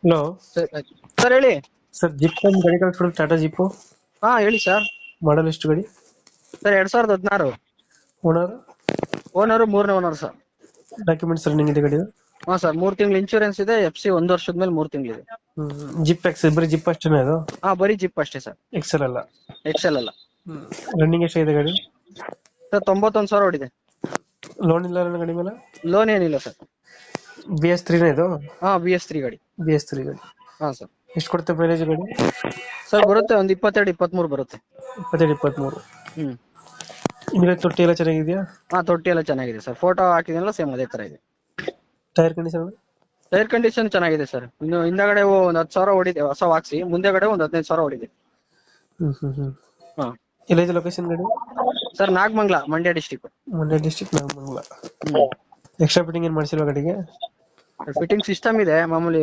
Hello sir ಹೇಳಿ. Sir, zip ಒಂದು ಗಾಡಿ ಕಳಿಸ್ಬಿಟ್ಟು ಟಾಟಾ ಜಿಪ್ಪು. ಹಾ ಹೇಳಿ ಸರ್. ಮಾಡಲ್ ಎಷ್ಟು ಗಾಡಿ? ಸರ್ 2016. ಓನರ್? ಓನರು ಮೂರನೇ ಓನರ್ ಸರ್. ಡಾಕ್ಯುಮೆಂಟ್ಸ್ ರನ್ನಿಂಗ್ ಇದೆ ಗಾಡಿ? ಹಾ ಸರ್, 3 ತಿಂಗಳು ಇನ್ಶೂರೆನ್ಸ್ ಇದೆ. FC 1 ವರ್ಷದ ಮೇಲೆ 3 ತಿಂಗಳಿದೆ. ಜಿಪ್ ಎಕ್ಸ್ ಬರೀ ಜಿಪ್ ಅಷ್ಟೇನೆ ಅದು? ಹಾ ಬರೀ ಜಿಪ್ ಅಷ್ಟೇ ಸರ್. ಎಕ್ಸೆಲ್ ಅಲ್ಲ? ಎಕ್ಸೆಲ್ ಅಲ್ಲ. ರನ್ನಿಂಗ್ ಎಷ್ಟಾಗಿದೆ ಗಾಡಿ? ಸರ್ 91,000 ಹೊಡಿದೆ. ಲೋನ್ ಇಲ್ಲ ನನ್ನ ಗಾಡಿ ಮೇಲೆ? ಲೋನ್ ಏನಿಲ್ಲ ಸರ್. BS3 ಇದು? ಹಾ BS3 ಗಾಡಿ. BS3 ಗಾಡಿ. ಹಾ ಸರ್. ಎಷ್ಟು ಕೊಡುತ್ತೆ ಮೈಲೇಜ್ ಗಾಡಿ? ಸರ್ ಬರುತ್ತೆ ಒಂದು 22-23 ಬರುತ್ತೆ. 22-23. ಹ್ಮ್. ಹಿಂದ್ಗಡೆ ತೊಟ್ಟಿ ಎಲ್ಲ ಚೆನ್ನಾಗಿದೆಯಾ? ಹಾ ತೊಟ್ಟಿ ಎಲ್ಲ ಚೆನ್ನಾಗಿದೆ ಸರ್. ಫೋಟೋ ಹಾಕಿದೆನಲ್ಲ ಸೇಮ್ ಅದೇ ತರ ಇದೆ. Tyre condition? ಟೈರ್ ಕಂಡೀಷನ್ ಚೆನ್ನಾಗಿದೆ ಸರ್. ಇನ್ನು ಹಿಂದಗಡೆ ಒಂದು 10,000 ಹೊಡಿದೆ ಹೊಸ ಹಾಕ್ಸಿ, ಮುಂದೆಗಡೆ ಒಂದು 15,000 ಹೊಡಿದೆ. ಹಾ ಎಲ್ಲೈತೆ ಲೊಕೇಶನ್ ಗಾಡಿ? Sir Nagamangala, Mandya district. Mandya district, Nagamangala. Extra fitting ಏನು ಮಾಡಿಸಿಲ್ವಾ ಗಾಡಿಗೆ? ಫಿಟ್ಟಿಂಗ್ ಸಿಸ್ಟಮ್ ಇದೆ ಮಾಮೂಲಿ.